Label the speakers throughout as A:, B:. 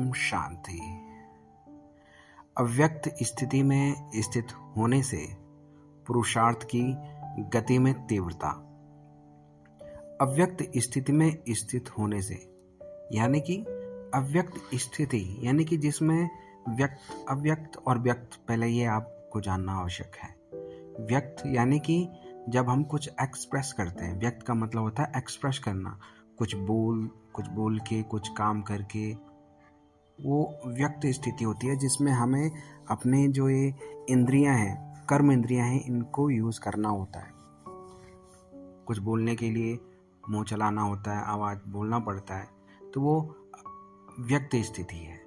A: ओम शांति। अव्यक्त स्थिति में स्थित होने से पुरुषार्थ की गति में तीव्रता। अव्यक्त स्थिति में स्थित होने से यानी कि अव्यक्त स्थिति यानी कि जिसमें व्यक्त, अव्यक्त और व्यक्त, पहले ये आपको जानना आवश्यक है। व्यक्त यानी कि जब हम कुछ एक्सप्रेस करते हैं, व्यक्त का मतलब होता है एक्सप्रेस करना, कुछ बोल के, कुछ काम करके, वो व्यक्त स्थिति होती है जिसमें हमें अपने जो ये इंद्रियां हैं, कर्म इंद्रियां हैं, इनको यूज़ करना होता है। कुछ बोलने के लिए मुंह चलाना होता है, आवाज़ बोलना पड़ता है, तो वो व्यक्त स्थिति है।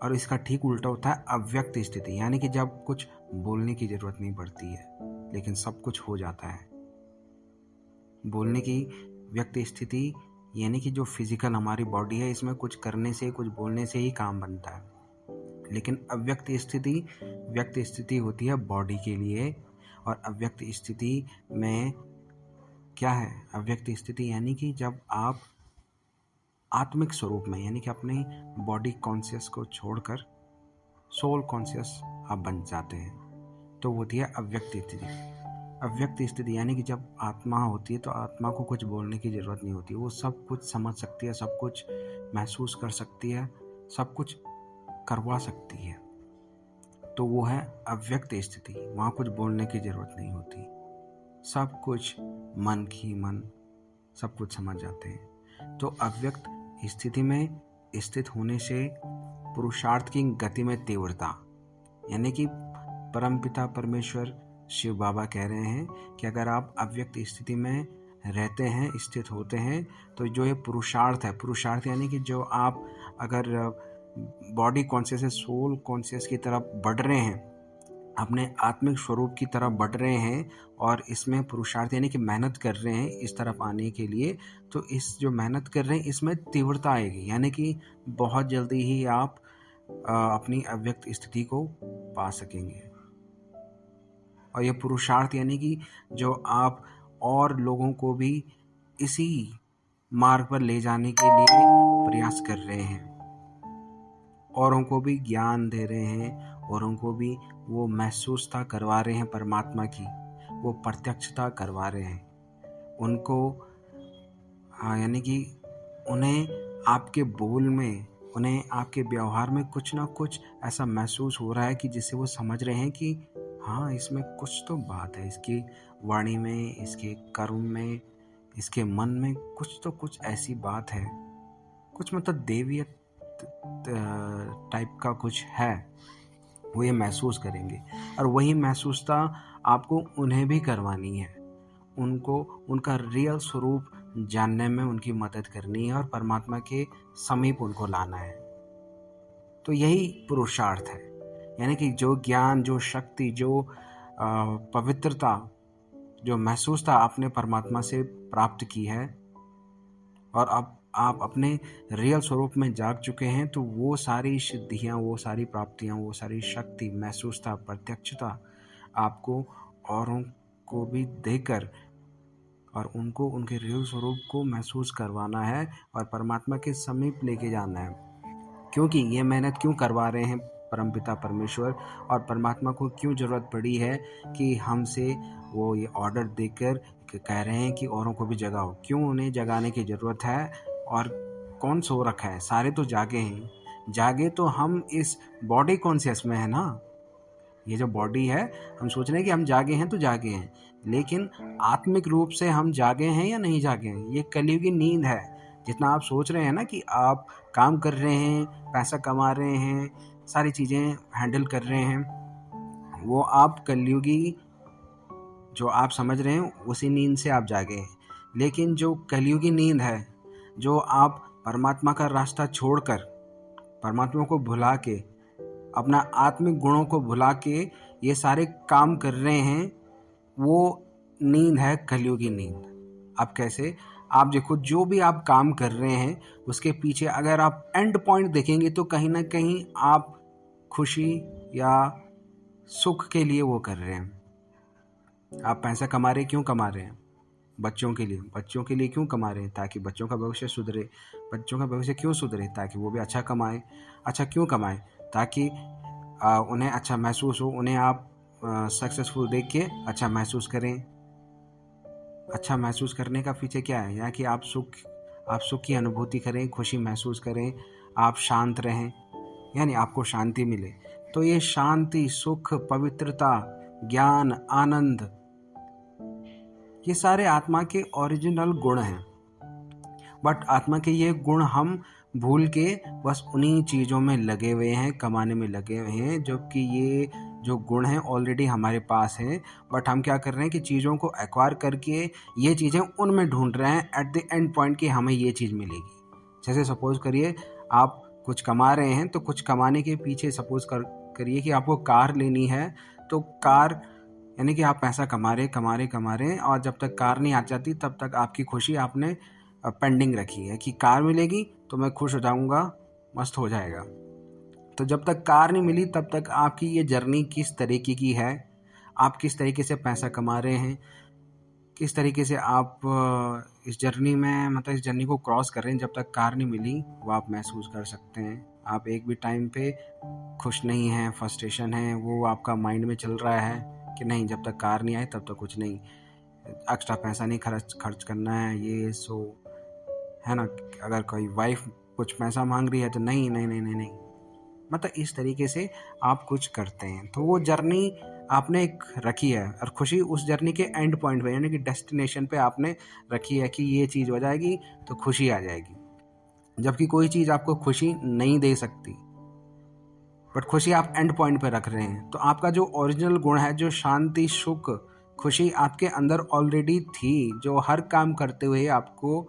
A: और इसका ठीक उल्टा होता है अव्यक्त स्थिति, यानी कि जब कुछ बोलने की ज़रूरत नहीं पड़ती है लेकिन सब कुछ हो जाता है। बोलने की व्यक्त स्थिति यानी कि जो फिजिकल हमारी बॉडी है, इसमें कुछ करने से, कुछ बोलने से ही काम बनता है। लेकिन अव्यक्त स्थिति व्यक्त स्थिति होती है बॉडी के लिए। और अव्यक्त स्थिति में क्या है? अव्यक्त स्थिति यानी कि जब आप आत्मिक स्वरूप में, यानी कि अपने बॉडी कॉन्शियस को छोड़कर सोल कॉन्शियस आप बन जाते हैं, तो होती है अव्यक्त स्थिति। अव्यक्त स्थिति यानी कि जब आत्मा होती है तो आत्मा को कुछ बोलने की ज़रूरत नहीं होती, वो सब कुछ समझ सकती है, सब कुछ महसूस कर सकती है, सब कुछ करवा सकती है। तो वो है अव्यक्त स्थिति। वहाँ कुछ बोलने की ज़रूरत नहीं होती, सब कुछ मन ही मन सब कुछ समझ जाते हैं। तो अव्यक्त स्थिति में स्थित होने से पुरुषार्थ की गति में तीव्रता, यानी कि परमपिता परमेश्वर शिव बाबा कह रहे हैं कि अगर आप अव्यक्त स्थिति में रहते हैं, स्थित होते हैं, तो जो ये पुरुषार्थ है, पुरुषार्थ यानी कि जो आप अगर बॉडी कॉन्शियस से सोल कॉन्शियस की तरफ बढ़ रहे हैं, अपने आत्मिक स्वरूप की तरफ बढ़ रहे हैं, और इसमें पुरुषार्थ यानी कि मेहनत कर रहे हैं इस तरफ आने के लिए, तो इस जो मेहनत कर रहे हैं इसमें तीव्रता आएगी, यानी कि बहुत जल्दी ही आप अपनी अव्यक्त स्थिति को पा सकेंगे। और ये पुरुषार्थ यानी कि जो आप और लोगों को भी इसी मार्ग पर ले जाने के लिए प्रयास कर रहे हैं, औरों को भी ज्ञान दे रहे हैं, औरों को भी वो महसूसता करवा रहे हैं परमात्मा की, वो प्रत्यक्षता करवा रहे हैं उनको। यानी कि उन्हें आपके बोल में, उन्हें आपके व्यवहार में कुछ ना कुछ ऐसा महसूस हो रहा है कि जिससे वो समझ रहे हैं कि हाँ, इसमें कुछ तो बात है, इसकी वाणी में, इसके कर्म में, इसके मन में कुछ ऐसी बात है, कुछ मतलब देवीय टाइप का कुछ है, वो ये महसूस करेंगे। और वही महसूसता आपको उन्हें भी करवानी है, उनको उनका रियल स्वरूप जानने में उनकी मदद करनी है और परमात्मा के समीप उनको लाना है। तो यही पुरुषार्थ है, यानी कि जो ज्ञान, जो शक्ति, जो पवित्रता, जो महसूसता आपने परमात्मा से प्राप्त की है और अब आप अपने रियल स्वरूप में जाग चुके हैं, तो वो सारी सिद्धियाँ, वो सारी प्राप्तियाँ, वो सारी शक्ति, महसूसता, प्रत्यक्षता आपको औरों को भी देकर और उनको उनके रियल स्वरूप को महसूस करवाना है और परमात्मा के समीप लेके जाना है। क्योंकि ये मेहनत क्यों करवा रहे हैं परमपिता परमेश्वर, और परमात्मा को क्यों ज़रूरत पड़ी है कि हमसे वो ये ऑर्डर देकर कह रहे हैं कि औरों को भी जगाओ। क्यों उन्हें जगाने की ज़रूरत है? और कौन सो रखा है? सारे तो जागे हैं। जागे तो हम इस बॉडी कॉन्शियस में है ना। ये जो बॉडी है, हम सोच रहे हैं कि हम जागे हैं तो जागे हैं, लेकिन आत्मिक रूप से हम जागे हैं या नहीं जागे हैं? ये कलयुगी नींद है। जितना आप सोच रहे हैं ना कि आप काम कर रहे हैं, पैसा कमा रहे हैं, सारी चीज़ें हैंडल कर रहे हैं, वो आप कलयुगी जो आप समझ रहे हैं उसी नींद से आप जागे हैं। लेकिन जो कलयुगी नींद है, जो आप परमात्मा का रास्ता छोड़कर, परमात्मा को भुला के, अपना आत्मिक गुणों को भुला के ये सारे काम कर रहे हैं, वो नींद है कलयुगी नींद। अब कैसे? आप देखो, जो भी आप काम कर रहे हैं उसके पीछे अगर आप एंड पॉइंट देखेंगे तो कहीं ना कहीं आप खुशी या सुख के लिए वो कर रहे हैं। आप पैसा कमा रहे, क्यों कमा रहे हैं? बच्चों के लिए क्यों कमा रहे हैं? ताकि बच्चों का भविष्य सुधरे। बच्चों का भविष्य क्यों सुधरे? ताकि वो भी अच्छा कमाए। अच्छा क्यों कमाए? ताकि उन्हें अच्छा महसूस हो, उन्हें आप सक्सेसफुल देख के अच्छा महसूस करें। अच्छा महसूस करने का पीछे क्या है? यहाँ कि आप सुख की अनुभूति करें, खुशी महसूस करें, आप शांत रहें, यानी आपको शांति मिले। तो ये शांति, सुख, पवित्रता, ज्ञान, आनंद, ये सारे आत्मा के ओरिजिनल गुण हैं। बट आत्मा के ये गुण हम भूल के बस उन्हीं चीज़ों में लगे हुए हैं, कमाने में लगे हुए हैं, जबकि ये जो गुण हैं ऑलरेडी हमारे पास हैं। बट हम क्या कर रहे हैं कि चीज़ों को एक्वायर करके ये चीज़ें उनमें ढूंढ रहे हैं एट द एंड पॉइंट कि हमें ये चीज़ मिलेगी। जैसे सपोज करिए आप कुछ कमा रहे हैं, तो कुछ कमाने के पीछे सपोज करिए कि आपको कार लेनी है। तो कार यानी कि आप पैसा कमा रहे हैं और जब तक कार नहीं आ जाती तब तक आपकी खुशी आपने पेंडिंग रखी है कि कार मिलेगी तो मैं खुश हो जाऊंगा, मस्त हो जाएगा। तो जब तक कार नहीं मिली तब तक आपकी ये जर्नी किस तरीके की है, आप किस तरीके से पैसा कमा रहे हैं, किस तरीके से आप इस जर्नी में मतलब इस जर्नी को क्रॉस कर रहे हैं। जब तक कार नहीं मिली वो आप महसूस कर सकते हैं। आप एक भी टाइम पे खुश नहीं हैं, फ्रस्ट्रेशन है, वो आपका माइंड में चल रहा है कि नहीं जब तक कार नहीं आए तब तक कुछ नहीं, एक्स्ट्रा पैसा नहीं खर्च करना है, ये सो है ना। अगर कोई वाइफ कुछ पैसा मांग रही है तो नहीं नहीं नहीं नहीं नहीं, मतलब इस तरीके से आप कुछ करते हैं। तो वो जर्नी आपने एक रखी है और खुशी उस जर्नी के एंड पॉइंट पे यानी कि डेस्टिनेशन पे आपने रखी है कि ये चीज़ हो जाएगी तो खुशी आ जाएगी। जबकि कोई चीज़ आपको खुशी नहीं दे सकती, बट खुशी आप एंड पॉइंट पे रख रहे हैं। तो आपका जो ओरिजिनल गुण है, जो शांति, सुख, खुशी आपके अंदर ऑलरेडी थी, जो हर काम करते हुए आपको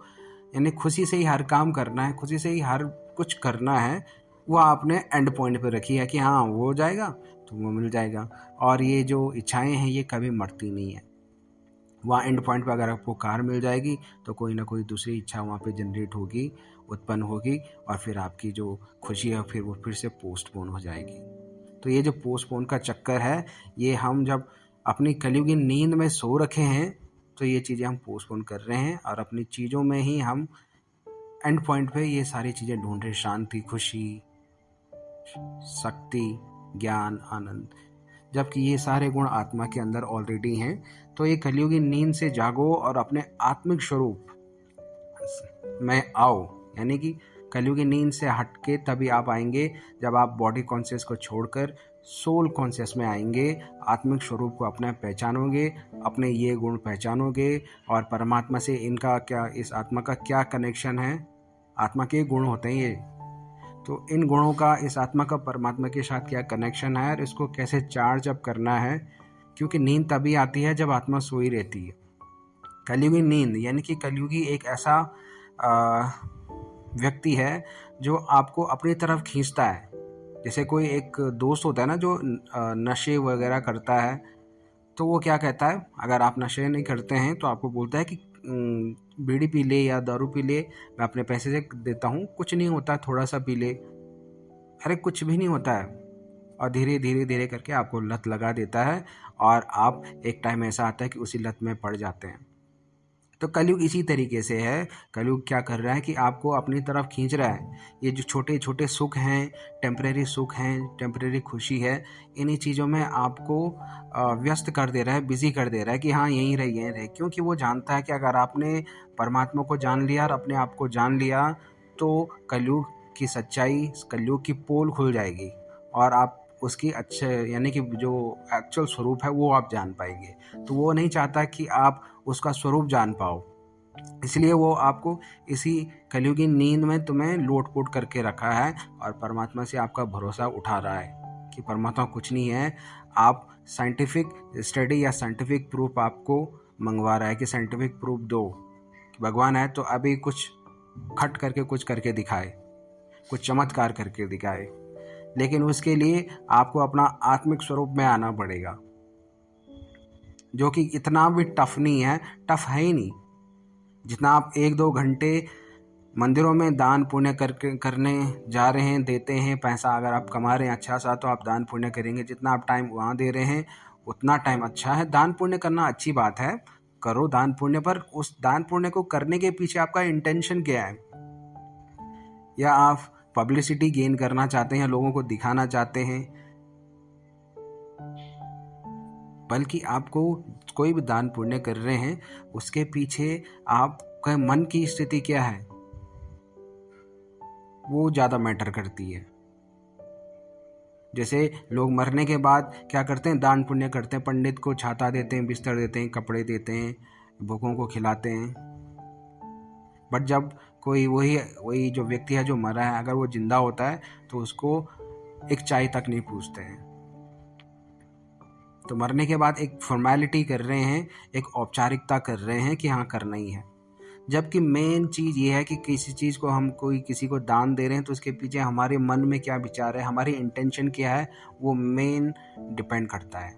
A: यानी खुशी से ही हर काम करना है, खुशी से ही हर कुछ करना है, वो आपने एंड पॉइंट पे रखी है कि हाँ वो हो जाएगा तो वो मिल जाएगा। और ये जो इच्छाएं हैं ये कभी मरती नहीं है। वहाँ एंड पॉइंट पे अगर आपको कार मिल जाएगी तो कोई ना कोई दूसरी इच्छा वहाँ पे जनरेट होगी, उत्पन्न होगी, और फिर आपकी जो खुशी है फिर वो फिर से पोस्टपोन हो जाएगी। तो ये जो पोस्टपोन का चक्कर है, ये हम जब अपनी कलयुगी नींद में सो रखे हैं तो ये चीज़ें हम पोस्टपोन कर रहे हैं और अपनी चीज़ों में ही हम एंड पॉइंट पे ये सारी चीज़ें ढूंढ रहे हैं, शांति, खुशी, शक्ति, ज्ञान, आनंद, जबकि ये सारे गुण आत्मा के अंदर ऑलरेडी हैं। तो ये कलयुगी नींद से जागो और अपने आत्मिक स्वरूप में आओ, यानी कि कलयुगी नींद से हटके तभी आप आएंगे जब आप बॉडी कॉन्शियस को छोड़कर सोल कॉन्शियस में आएंगे, आत्मिक स्वरूप को अपना पहचानोगे, अपने ये गुण पहचानोगे और परमात्मा से इनका क्या, इस आत्मा का क्या कनेक्शन है। आत्मा के गुण होते हैं ये, तो इन गुणों का, इस आत्मा का परमात्मा के साथ क्या कनेक्शन है और इसको कैसे चार्ज अप करना है। क्योंकि नींद तभी आती है जब आत्मा सोई रहती है। कलयुगी नींद यानी कि कलयुगी एक ऐसा व्यक्ति है जो आपको अपनी तरफ खींचता है। जैसे कोई एक दोस्त होता है ना जो नशे वगैरह करता है, तो वो क्या कहता है, अगर आप नशे नहीं करते हैं तो आपको बोलता है कि बीड़ी पी ले या दारू पी ले, मैं अपने पैसे से देता हूँ, कुछ नहीं होता, थोड़ा सा पी ले, अरे कुछ भी नहीं होता है। और धीरे धीरे धीरे करके आपको लत लगा देता है और आप एक टाइम ऐसा आता है कि उसी लत में पड़ जाते हैं। तो कलयुग इसी तरीके से है। कलयुग क्या कर रहा है कि आपको अपनी तरफ खींच रहा है। ये जो छोटे छोटे सुख हैं, टेम्परेरी सुख हैं, टेम्परेरी खुशी है, इन्हीं चीज़ों में आपको व्यस्त कर दे रहा है, बिजी कर दे रहा है कि हाँ यहीं रहे। क्योंकि वो जानता है कि अगर आपने परमात्मा को जान लिया और अपने आप को जान लिया तो कलयुग की सच्चाई, कलयुग की पोल खुल जाएगी और आप उसकी अच्छे यानी कि जो एक्चुअल स्वरूप है वो आप जान पाएंगे। तो वो नहीं चाहता कि आप उसका स्वरूप जान पाओ, इसलिए वो आपको इसी कलयुगी नींद में तुम्हें लोट-पोट करके रखा है और परमात्मा से आपका भरोसा उठा रहा है कि परमात्मा कुछ नहीं है। आप साइंटिफिक स्टडी या साइंटिफिक प्रूफ आपको मंगवा रहा है कि साइंटिफिक प्रूफ दो कि भगवान है, तो अभी कुछ खट करके कुछ करके दिखाए, कुछ चमत्कार करके दिखाए। लेकिन उसके लिए आपको अपना आत्मिक स्वरूप में आना पड़ेगा, जो कि इतना भी टफ नहीं है, टफ है ही नहीं। जितना आप 1-2 घंटे मंदिरों में दान पुण्य करने जा रहे हैं, देते हैं पैसा, अगर आप कमा रहे हैं अच्छा सा तो आप दान पुण्य करेंगे। जितना आप टाइम वहाँ दे रहे हैं उतना टाइम अच्छा है। दान पुण्य करना अच्छी बात है, करो दान पुण्य, पर उस दान पुण्य को करने के पीछे आपका इंटेंशन क्या है? या आप पब्लिसिटी गेन करना चाहते हैं, लोगों को दिखाना चाहते हैं? बल्कि आपको कोई भी दान पुण्य कर रहे हैं, उसके पीछे आपका मन की स्थिति क्या है, वो ज़्यादा मैटर करती है। जैसे लोग मरने के बाद क्या करते हैं, दान पुण्य करते हैं, पंडित को छाता देते हैं, बिस्तर देते हैं, कपड़े देते हैं, भूखों को खिलाते हैं। बट जब कोई वही जो व्यक्ति है जो मरा है, अगर वो जिंदा होता है तो उसको एक चाय तक नहीं पूछते हैं। तो मरने के बाद एक फॉर्मेलिटी कर रहे हैं, एक औपचारिकता कर रहे हैं कि हाँ करना ही है। जबकि मेन चीज़ ये है कि किसी चीज़ को हम किसी को दान दे रहे हैं तो उसके पीछे हमारे मन में क्या विचार है, हमारी इंटेंशन क्या है, वो मेन डिपेंड करता है।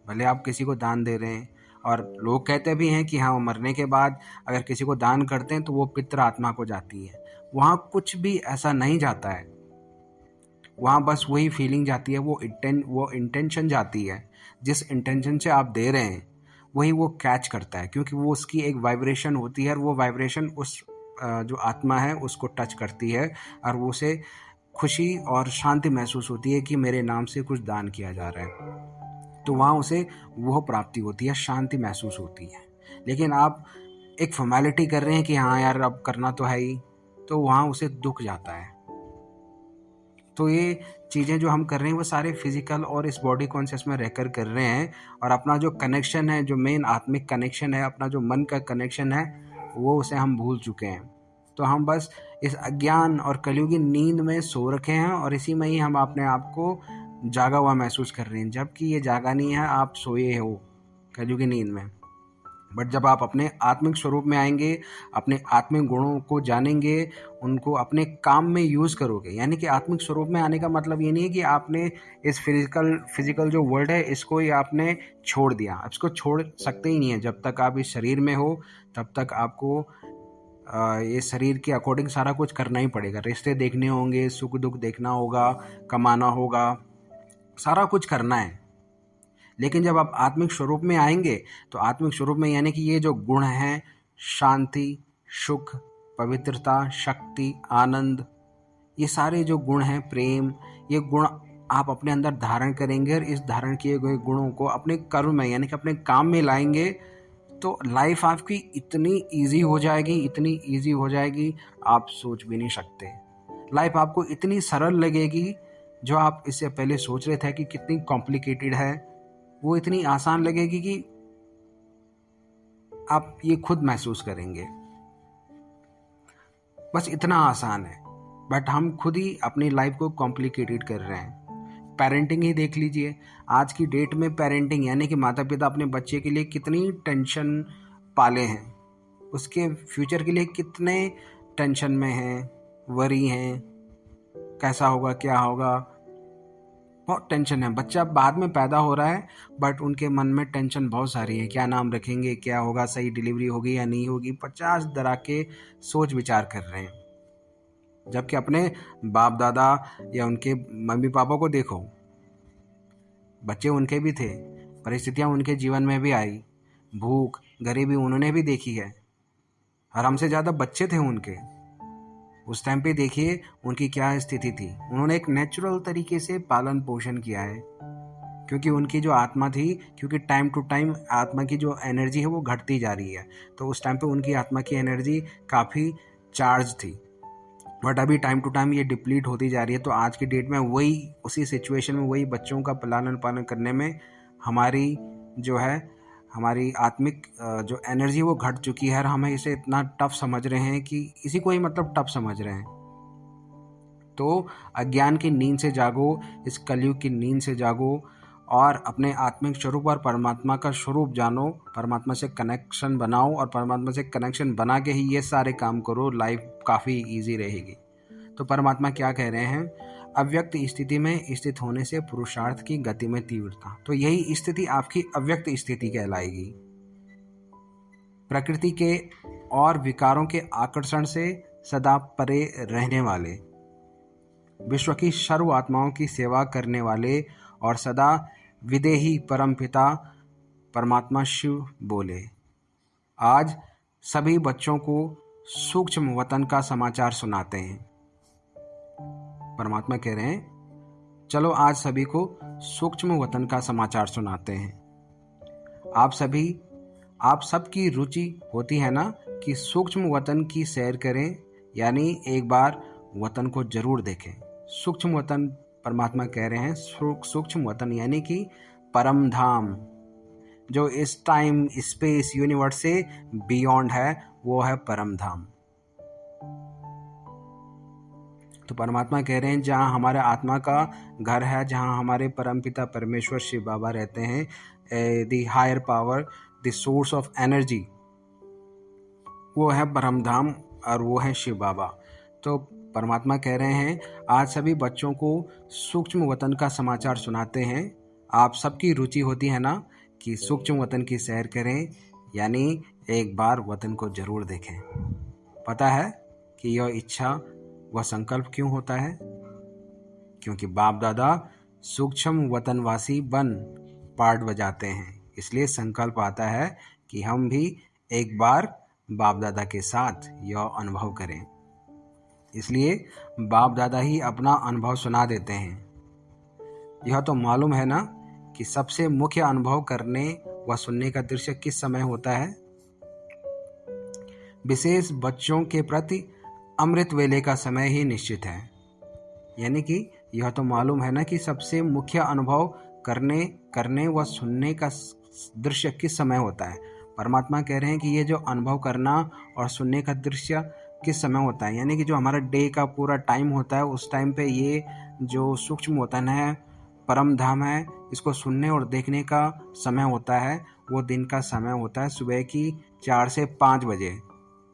A: भले आप किसी को दान दे रहे हैं, और लोग कहते भी हैं कि हाँ मरने के बाद अगर किसी को दान करते हैं तो वो पितृ आत्मा को जाती है। वहाँ कुछ भी ऐसा नहीं जाता है, वहाँ बस वही फीलिंग जाती है, वो इंटेंशन जाती है। जिस इंटेंशन से आप दे रहे हैं वही वो कैच करता है, क्योंकि वो उसकी एक वाइब्रेशन होती है, और वो वाइब्रेशन उस जो आत्मा है उसको टच करती है, और वो उसे खुशी और शांति महसूस होती है कि मेरे नाम से कुछ दान किया जा रहा है। तो वहाँ उसे वो प्राप्ति होती है, शांति महसूस होती है। लेकिन आप एक फॉर्मेलिटी कर रहे हैं कि हाँ यार अब करना तो है ही, तो वहाँ उसे दुख जाता है। तो ये चीज़ें जो हम कर रहे हैं वो सारे फिजिकल और इस बॉडी कॉन्शियस में रहकर कर रहे हैं, और अपना जो कनेक्शन है, जो मेन आत्मिक कनेक्शन है, अपना जो मन का कनेक्शन है, वो उसे हम भूल चुके हैं। तो हम बस इस अज्ञान और कलयुगी नींद में सो रखे हैं, और इसी में ही हम अपने आप को जागा हुआ महसूस कर रहे हैं, जबकि ये जागा नहीं है, आप सोए हो कलयुगी नींद में। बट जब आप अपने आत्मिक स्वरूप में आएंगे, अपने आत्मिक गुणों को जानेंगे, उनको अपने काम में यूज़ करोगे। यानी कि आत्मिक स्वरूप में आने का मतलब ये नहीं है कि आपने इस फिजिकल जो वर्ल्ड है इसको ही आपने छोड़ दिया। इसको छोड़ सकते ही नहीं है। जब तक आप इस शरीर में हो तब तक आपको ये शरीर के अकॉर्डिंग सारा कुछ करना ही पड़ेगा। रिश्ते देखने होंगे, सुख दुख देखना होगा, कमाना होगा, सारा कुछ करना है। लेकिन जब आप आत्मिक स्वरूप में आएंगे तो आत्मिक स्वरूप में यानी कि ये जो गुण हैं, शांति, सुख, पवित्रता, शक्ति, आनंद, ये सारे जो गुण हैं, प्रेम, ये गुण आप अपने अंदर धारण करेंगे, और इस धारण किए गए गुणों को अपने कर्म में यानी कि अपने काम में लाएंगे, तो लाइफ आपकी इतनी ईजी हो जाएगी, इतनी ईजी हो जाएगी, आप सोच भी नहीं सकते। लाइफ आपको इतनी सरल लगेगी, जो आप इससे पहले सोच रहे थे कि कितनी कॉम्प्लिकेटेड है, वो इतनी आसान लगेगी कि आप ये खुद महसूस करेंगे। बस इतना आसान है, बट हम खुद ही अपनी लाइफ को कॉम्प्लिकेटेड कर रहे हैं। पेरेंटिंग ही देख लीजिए, आज की डेट में पेरेंटिंग यानी कि माता पिता अपने बच्चे के लिए कितनी टेंशन पाले हैं, उसके फ्यूचर के लिए कितने टेंशन में हैं, वरी हैं, कैसा होगा, क्या होगा, बहुत टेंशन है। बच्चा बाद में पैदा हो रहा है, बट उनके मन में टेंशन बहुत सारी है। क्या नाम रखेंगे, क्या होगा, सही डिलीवरी होगी या नहीं होगी, 50 तरह के सोच विचार कर रहे हैं। जबकि अपने बाप दादा या उनके मम्मी पापा को देखो, बच्चे उनके भी थे, परिस्थितियां उनके जीवन में भी आई, भूख गरीबी उन्होंने भी देखी है, और हमसे ज़्यादा बच्चे थे उनके। उस टाइम पे देखिए उनकी क्या स्थिति थी। उन्होंने एक नेचुरल तरीके से पालन पोषण किया है, क्योंकि उनकी जो आत्मा थी, क्योंकि टाइम टू टाइम आत्मा की जो एनर्जी है वो घटती जा रही है, तो उस टाइम पे उनकी आत्मा की एनर्जी काफ़ी चार्ज थी। बट अभी टाइम टू टाइम ये डिप्लीट होती जा रही है। तो आज की डेट में वही उसी सिचुएशन में वही बच्चों का लालन पालन करने में हमारी जो है हमारी आत्मिक जो एनर्जी वो घट चुकी है, और हम इसे इतना टफ समझ रहे हैं कि इसी को ही मतलब टफ समझ रहे हैं। तो अज्ञान की नींद से जागो, इस कलयुग की नींद से जागो, और अपने आत्मिक स्वरूप और परमात्मा का स्वरूप जानो, परमात्मा से कनेक्शन बनाओ, और परमात्मा से कनेक्शन बना के ही ये सारे काम करो, लाइफ काफ़ी इजी रहेगी। तो परमात्मा क्या कह रहे हैं, अव्यक्त स्थिति में स्थित होने से पुरुषार्थ की गति में तीव्रता। तो यही स्थिति आपकी अव्यक्त स्थिति कहलाएगी। प्रकृति के और विकारों के आकर्षण से सदा परे रहने वाले, विश्व की सर्व आत्माओं की सेवा करने वाले, और सदा विदेही परमपिता परमात्मा शिव बोले। आज सभी बच्चों को सूक्ष्म वतन का समाचार सुनाते हैं। परमात्मा कह रहे हैं, चलो आज सभी को सूक्ष्म वतन का समाचार सुनाते हैं। आप सबकी रुचि होती है ना कि सूक्ष्म वतन की सैर करें, यानी एक बार वतन को जरूर देखें। सूक्ष्म वतन, परमात्मा कह रहे हैं, सूक्ष्म वतन यानी कि परम धाम, जो इस टाइम स्पेस यूनिवर्स से बियॉन्ड है, वो है परम धाम। तो परमात्मा कह रहे हैं, जहाँ हमारे आत्मा का घर है, जहाँ हमारे परमपिता परमेश्वर शिव बाबा रहते हैं, the higher power, the source of energy, वो है परम धाम और वो है शिव बाबा। तो परमात्मा कह रहे हैं, आज सभी बच्चों को सूक्ष्म वतन का समाचार सुनाते हैं। आप सबकी रुचि होती है ना कि सूक्ष्म वतन की सैर करें, यानी एक बार वतन को जरूर देखें। पता है कि यह इच्छा, वह संकल्प क्यों होता है? क्योंकि बाप दादा सूक्ष्म वतनवासी बन पार्ट बजाते हैं, इसलिए संकल्प आता है कि हम भी एक बार बाप दादा के साथ यह अनुभव करें। इसलिए बाप दादा ही अपना अनुभव सुना देते हैं। यह तो मालूम है ना कि सबसे मुख्य अनुभव करने व सुनने का दृश्य किस समय होता है? विशेष बच्चों के प्रति अमृत वेले का समय ही निश्चित है। यानी कि यह तो मालूम है ना कि सबसे मुख्य अनुभव करने व सुनने का दृश्य किस समय होता है। परमात्मा कह रहे हैं कि ये जो अनुभव करना और सुनने का दृश्य किस समय होता है, यानी कि जो हमारा डे का पूरा टाइम होता है, उस टाइम पे ये जो सूक्ष्म वतन है, परम धाम है, इसको सुनने और देखने का समय होता है। वो दिन का समय होता है सुबह की 4 से 5 बजे,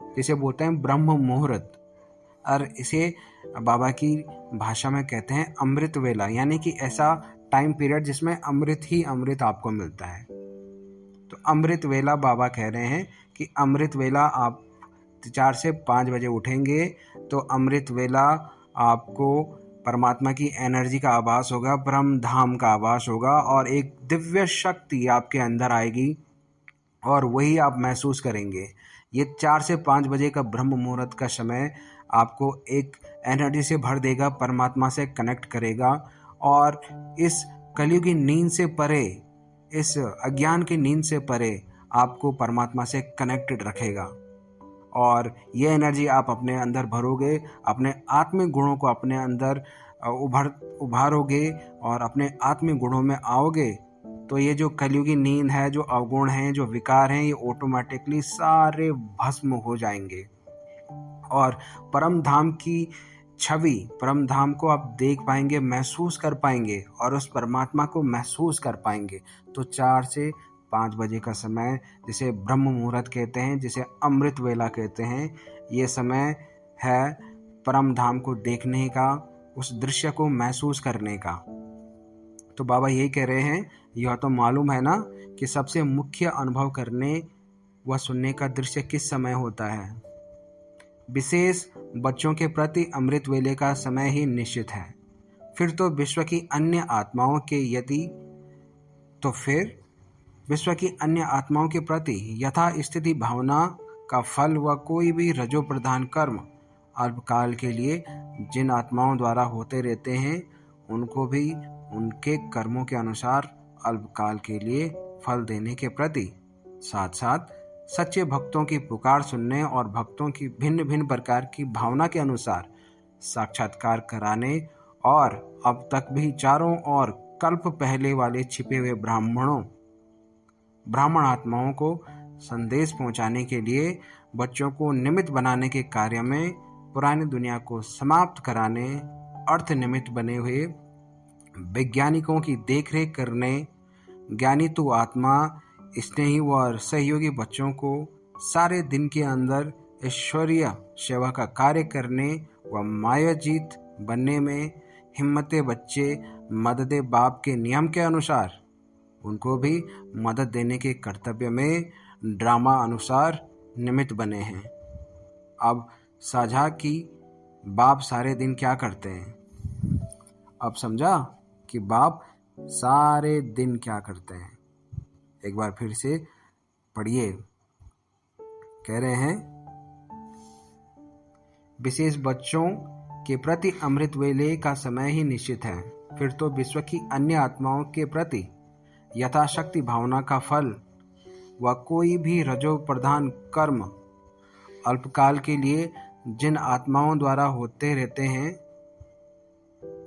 A: जिसे बोलते हैं ब्रह्म मुहूर्त, और इसे बाबा की भाषा में कहते हैं अमृत वेला, यानी कि ऐसा टाइम पीरियड जिसमें अमृत ही अमृत आपको मिलता है। तो अमृत वेला, बाबा कह रहे हैं कि अमृत वेला, आप 4 से 5 बजे उठेंगे तो अमृत वेला आपको परमात्मा की एनर्जी का आभास होगा, ब्रह्म धाम का आभास होगा, और एक दिव्य शक्ति आपके अंदर आएगी और वही आप महसूस करेंगे। ये 4 से 5 बजे का ब्रह्म मुहूर्त का समय आपको एक एनर्जी से भर देगा, परमात्मा से कनेक्ट करेगा, और इस कलयुग की नींद से परे, इस अज्ञान की नींद से परे आपको परमात्मा से कनेक्टेड रखेगा। और ये एनर्जी आप अपने अंदर भरोगे, अपने आत्मिक गुणों को अपने अंदर उभारोगे और अपने आत्मिक गुणों में आओगे, तो ये जो कलयुगी नींद है, जो अवगुण हैं, जो विकार हैं, ये ऑटोमेटिकली सारे भस्म हो जाएंगे और परम धाम की छवि, परम धाम को आप देख पाएंगे, महसूस कर पाएंगे और उस परमात्मा को महसूस कर पाएंगे। तो 4 से 5 बजे का समय, जिसे ब्रह्म मुहूर्त कहते हैं, जिसे अमृत वेला कहते हैं, ये समय है परम धाम को देखने का, उस दृश्य को महसूस करने का। तो बाबा यही कह रहे हैं, यह तो मालूम है ना कि सबसे मुख्य अनुभव करने व सुनने का दृश्य किस समय होता है। विशेष बच्चों के प्रति अमृत वेले का समय ही निश्चित है। फिर विश्व की अन्य आत्माओं के प्रति यथा स्थिति भावना का फल व कोई भी रजो प्रधान कर्म अल्पकाल के लिए जिन आत्माओं द्वारा होते रहते हैं, उनको भी उनके कर्मों के अनुसार अल्पकाल के लिए फल देने के प्रति, साथ साथ सच्चे भक्तों की पुकार सुनने और भक्तों की भिन्न भिन्न प्रकार की भावना के अनुसार साक्षात्कार कराने, और अब तक भी चारों ओर कल्प पहले वाले छिपे हुए ब्राह्मण आत्माओं को संदेश पहुंचाने के लिए बच्चों को निमित्त बनाने के कार्य में पुरानी दुनिया को समाप्त कराने, अर्थ निमित्त बने हुए वैज्ञानिकों की देखरेख करने, ज्ञानी तो आत्मा स्नेही व सहयोगी बच्चों को सारे दिन के अंदर ईश्वरीय सेवा का कार्य करने व मायाजीत बनने में हिम्मते बच्चे मददे बाप के नियम के अनुसार उनको भी मदद देने के कर्तव्य में ड्रामा अनुसार निमित्त बने हैं। अब साझा की बाप सारे दिन क्या करते हैं। अब समझा कि बाप सारे दिन क्या करते हैं। एक बार फिर से पढ़िए। कह रहे हैं, विशेष बच्चों के प्रति अमृत वेले का समय ही निश्चित है, फिर तो विश्व की अन्य आत्माओं के प्रति यथाशक्ति भावना का फल व कोई भी रजो प्रधान कर्म अल्पकाल के लिए जिन आत्माओं द्वारा होते रहते हैं,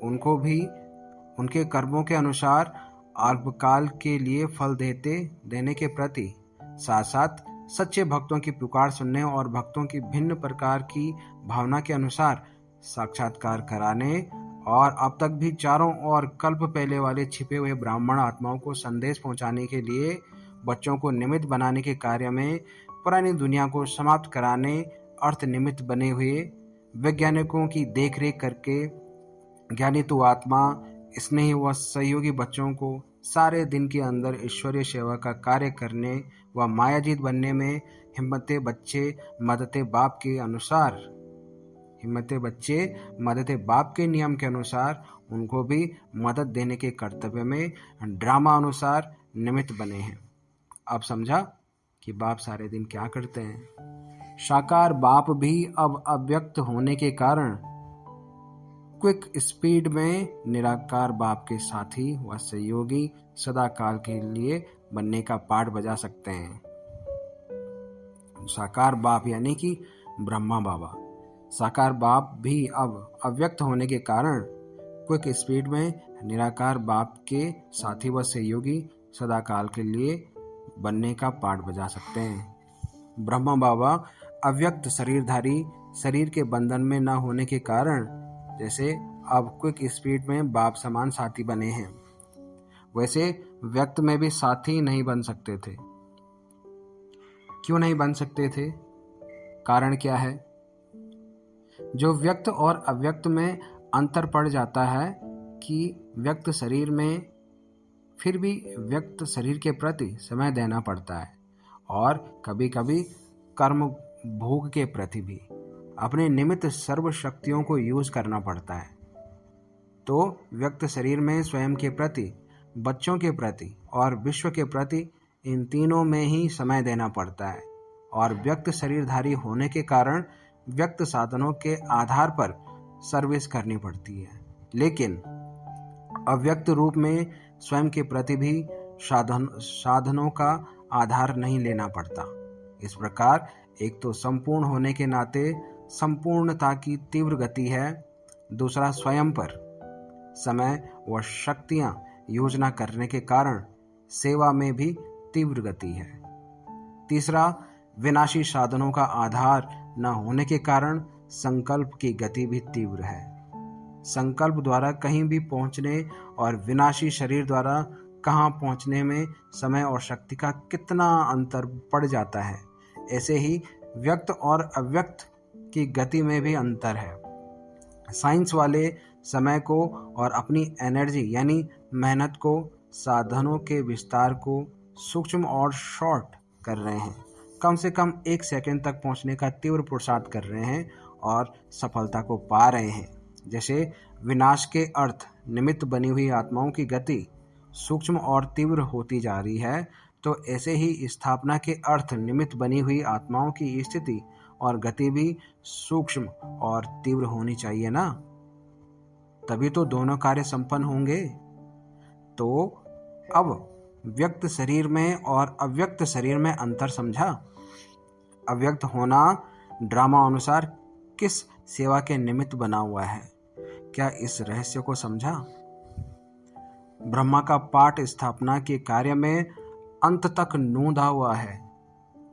A: उनको भी उनके कर्मों के अनुसार अल्पकाल के लिए फल देने के प्रति साथ साथ सच्चे भक्तों की पुकार सुनने और भक्तों की भिन्न प्रकार की भावना के अनुसार साक्षात्कार कराने और अब तक भी चारों ओर कल्प पहले वाले छिपे हुए ब्राह्मण आत्माओं को संदेश पहुंचाने के लिए बच्चों को निमित्त बनाने के कार्य में पुरानी दुनिया को समाप्त कराने अर्थ निमित्त बने हुए वैज्ञानिकों की देखरेख करके ज्ञानी तो आत्मा स्नेही व सहयोगी बच्चों को सारे दिन के अंदर ईश्वरीय सेवा का कार्य करने व मायाजीत बनने में हिम्मते बच्चे मदते बाप के नियम के अनुसार उनको भी मदद देने के कर्तव्य में ड्रामा अनुसार निमित्त बने हैं। अब समझा कि बाप सारे दिन क्या करते हैं। साकार बाप भी अब अव्यक्त होने के कारण क्विक स्पीड में निराकार बाप के साथी व सहयोगी सदा काल के लिए बनने का पाठ बजा सकते हैं। साकार बाप यानी कि ब्रह्मा बाबा, साकार बाप भी अब अव्यक्त होने के कारण क्विक स्पीड में निराकार बाप के साथी व सहयोगी सदा काल के लिए बनने का पाठ बजा सकते हैं। ब्रह्मा बाबा अव्यक्त शरीरधारी शरीर के बंधन में न होने के कारण जैसे अब क्विक स्पीड में बाप समान साथी बने हैं, वैसे व्यक्त में भी साथी नहीं बन सकते थे। क्यों नहीं बन सकते थे? कारण क्या है? जो व्यक्त और अव्यक्त में अंतर पड़ जाता है कि व्यक्त शरीर में फिर भी व्यक्त शरीर के प्रति समय देना पड़ता है और कभी कभी कर्म भोग के प्रति भी अपने निमित्त सर्व शक्तियों को यूज करना पड़ता है। तो व्यक्त शरीर में स्वयं के प्रति, बच्चों के प्रति और विश्व के प्रति, इन तीनों में ही समय देना पड़ता है और व्यक्त शरीरधारी होने के कारण व्यक्त साधनों के आधार पर सर्विस करनी पड़ती है, लेकिन अव्यक्त रूप में स्वयं के प्रति भी साधनों का आधार नहीं लेना पड़ता। इस प्रकार एक तो संपूर्ण होने के नाते संपूर्णता की तीव्र गति है, दूसरा स्वयं पर समय व शक्तियां योजना करने के कारण सेवा में भी तीव्र गति है, तीसरा विनाशी साधनों का आधार न होने के कारण संकल्प की गति भी तीव्र है। संकल्प द्वारा कहीं भी पहुंचने और विनाशी शरीर द्वारा कहां पहुंचने में समय और शक्ति का कितना अंतर पड़ जाता है, ऐसे ही व्यक्त और अव्यक्त की गति में भी अंतर है। साइंस वाले समय को और अपनी एनर्जी यानी मेहनत को, साधनों के विस्तार को सूक्ष्म और शॉर्ट कर रहे हैं, कम से कम 1 सेकंड तक पहुंचने का तीव्र पुरुषार्थ कर रहे हैं और सफलता को पा रहे हैं। जैसे विनाश के अर्थ निमित्त बनी हुई आत्माओं की गति सूक्ष्म और तीव्र होती जा रही है, तो ऐसे ही स्थापना के अर्थ निमित्त बनी हुई आत्माओं की स्थिति और गति भी सूक्ष्म और तीव्र होनी चाहिए ना, तभी तो दोनों कार्य संपन्न होंगे। तो अब व्यक्त शरीर में और अव्यक्त शरीर में अंतर समझा। अव्यक्त होना ड्रामा अनुसार किस सेवा के निमित्त बना हुआ है, क्या इस रहस्य को समझा? ब्रह्मा का पाठ स्थापना के कार्य में अंत तक नूंदा हुआ है।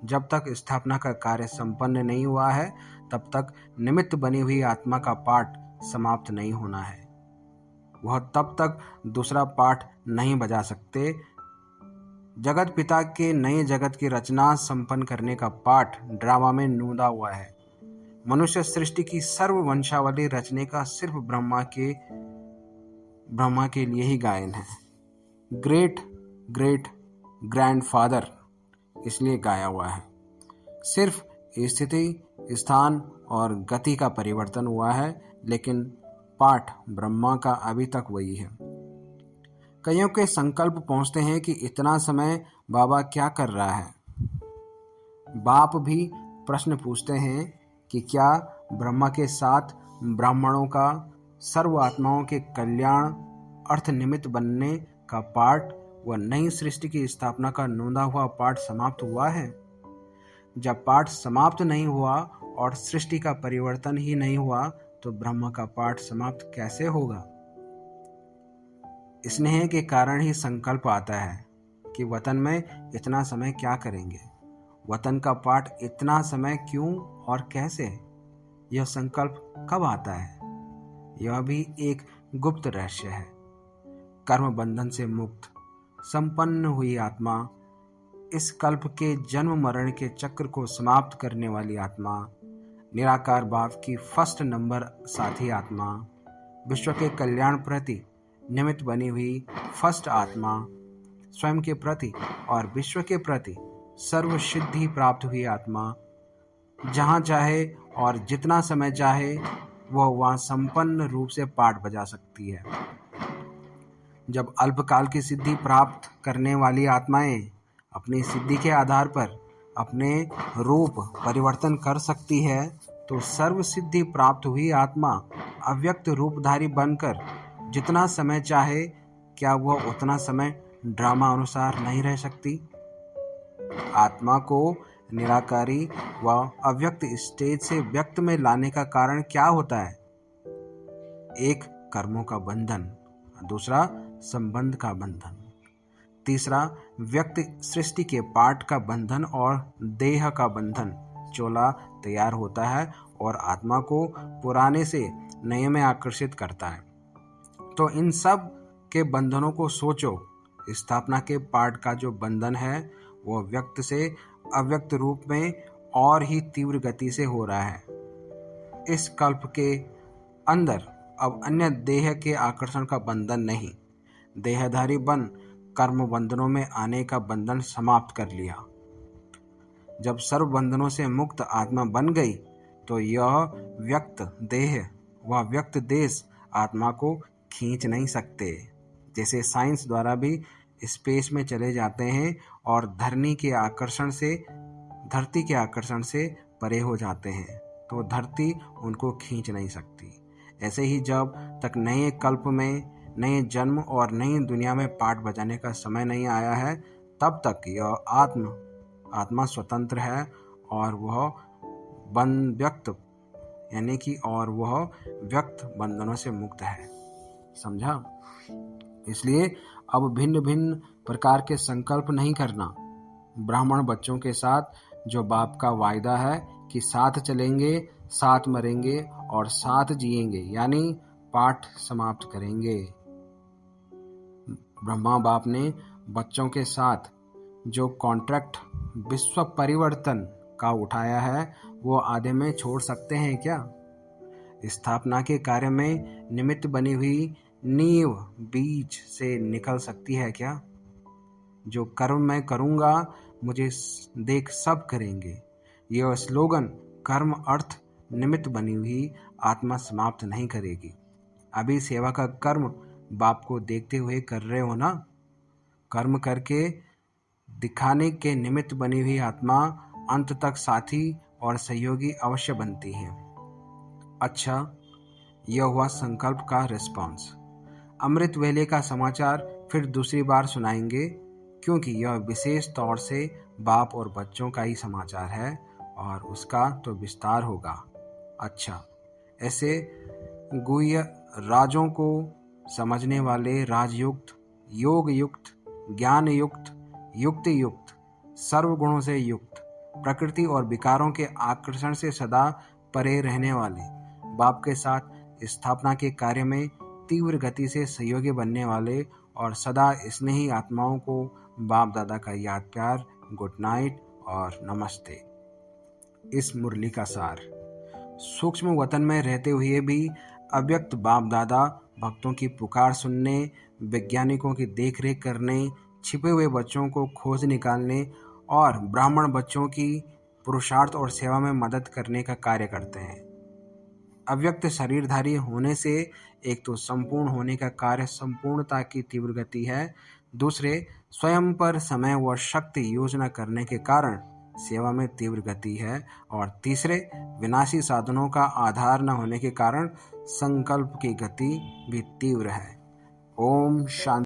A: जब तक स्थापना का कार्य संपन्न नहीं हुआ है, तब तक निमित्त बनी हुई आत्मा का पाठ समाप्त नहीं होना है। वह तब तक दूसरा पाठ नहीं बजा सकते। जगत पिता के नए जगत की रचना संपन्न करने का पाठ ड्रामा में नूंदा हुआ है। मनुष्य सृष्टि की सर्व वंशावली रचने का सिर्फ ब्रह्मा के लिए ही गायन है। ग्रेट ग्रेट ग्रैंडफादर इसलिए गाया हुआ है। सिर्फ स्थिति, स्थान और गति का परिवर्तन हुआ है, लेकिन पाठ ब्रह्मा का अभी तक वही है। कईयों के संकल्प पहुंचते हैं कि इतना समय बाबा क्या कर रहा है। बाप भी प्रश्न पूछते हैं कि क्या ब्रह्मा के साथ ब्राह्मणों का सर्व आत्माओं के कल्याण अर्थ निमित्त बनने का पाठ व नई सृष्टि की स्थापना का नोंदा हुआ पाठ समाप्त हुआ है? जब पाठ समाप्त नहीं हुआ और सृष्टि का परिवर्तन ही नहीं हुआ तो ब्रह्म का पाठ समाप्त कैसे होगा? स्नेह के कारण ही संकल्प आता है कि वतन में इतना समय क्या करेंगे, वतन का पाठ इतना समय क्यों और कैसे, यह संकल्प कब आता है? यह भी एक गुप्त रहस्य है। कर्म बंधन से मुक्त संपन्न हुई आत्मा, इस कल्प के जन्म मरण के चक्र को समाप्त करने वाली आत्मा, निराकार भाव की फर्स्ट नंबर साथी आत्मा, विश्व के कल्याण प्रति निमित्त बनी हुई फर्स्ट आत्मा, स्वयं के प्रति और विश्व के प्रति सर्व सिद्धि प्राप्त हुई आत्मा, जहाँ चाहे और जितना समय चाहे वह वहाँ संपन्न रूप से पाठ बजा सकती है। जब अल्पकाल की सिद्धि प्राप्त करने वाली आत्माएं अपनी सिद्धि के आधार पर अपने रूप परिवर्तन कर सकती है, तो सर्व सिद्धि प्राप्त हुई आत्मा अव्यक्त रूपधारी बनकर जितना समय चाहे, क्या वह उतना समय ड्रामा अनुसार नहीं रह सकती? आत्मा को निराकारी व अव्यक्त स्टेज से व्यक्त में लाने का कारण क्या होता है? एक, कर्मों का बंधन, दूसरा संबंध का बंधन, तीसरा व्यक्ति सृष्टि के पाठ का बंधन और देह का बंधन। चोला तैयार होता है और आत्मा को पुराने से नए में आकर्षित करता है। तो इन सब के बंधनों को सोचो। स्थापना के पाठ का जो बंधन है वो व्यक्त से अव्यक्त रूप में और ही तीव्र गति से हो रहा है। इस कल्प के अंदर अब अन्य देह के आकर्षण का बंधन नहीं, देहधारी बन कर्म बंधनों में आने का बंधन समाप्त कर लिया। जब सर्व बंधनों से मुक्त आत्मा बन गई तो यह व्यक्त देह व व्यक्त देश आत्मा को खींच नहीं सकते। जैसे साइंस द्वारा भी स्पेस में चले जाते हैं और धरती के आकर्षण से परे हो जाते हैं, तो धरती उनको खींच नहीं सकती। ऐसे ही जब तक नए कल्प में नए जन्म और नई दुनिया में पाठ बजाने का समय नहीं आया है, तब तक यह आत्मा स्वतंत्र है और वह व्यक्त बंधनों से मुक्त है। समझा? इसलिए अब भिन्न भिन्न प्रकार के संकल्प नहीं करना। ब्राह्मण बच्चों के साथ जो बाप का वायदा है कि साथ चलेंगे, साथ मरेंगे और साथ जिएंगे, यानी पाठ समाप्त करेंगे। ब्रह्मा बाप ने बच्चों के साथ जो कॉन्ट्रैक्ट विश्व परिवर्तन का उठाया है वो आधे में छोड़ सकते हैं क्या? स्थापना के कार्य में निमित्त बनी हुई नींव बीज से निकल सकती है क्या? जो कर्म मैं करूंगा मुझे देख सब करेंगे, यह स्लोगन कर्म अर्थ निमित्त बनी हुई आत्मा समाप्त नहीं करेगी। अभी सेवा का कर्म बाप को देखते हुए कर रहे हो ना। कर्म करके दिखाने के निमित्त बनी हुई आत्मा अंत तक साथी और सहयोगी अवश्य बनती है। अच्छा, यह हुआ संकल्प का रिस्पॉन्स। अमृत वेले का समाचार फिर दूसरी बार सुनाएंगे, क्योंकि यह विशेष तौर से बाप और बच्चों का ही समाचार है और उसका तो विस्तार होगा। अच्छा, ऐसे गुह्य राजों को समझने वाले राजयुक्त, योग युक्त, ज्ञान युक्त, युक्ति युक्त, सर्वगुणों से युक्त, प्रकृति और विकारों के आकर्षण से सदा परे रहने वाले, बाप के साथ स्थापना के कार्य में तीव्र गति से सहयोगी बनने वाले और सदा स्नेही आत्माओं को बाप दादा का याद प्यार, गुड नाइट और नमस्ते। इस मुरली का सार। सूक्ष्म वतन में रहते हुए भी अव्यक्त बाप दादा भक्तों की पुकार सुनने, वैज्ञानिकों की देखरेख करने, छिपे हुए बच्चों को खोज निकालने और ब्राह्मण बच्चों की पुरुषार्थ और सेवा में मदद करने का कार्य करते हैं। अव्यक्त शरीरधारी होने से एक तो संपूर्ण होने का कार्य संपूर्णता की तीव्र गति है, दूसरे स्वयं पर समय व शक्ति योजना करने के कारण सेवा में तीव्र गति है। और तीसरे, विनाशी साधनों का आधार न होने के कारण संकल्प की गति भी तीव्र है। ओम शांति।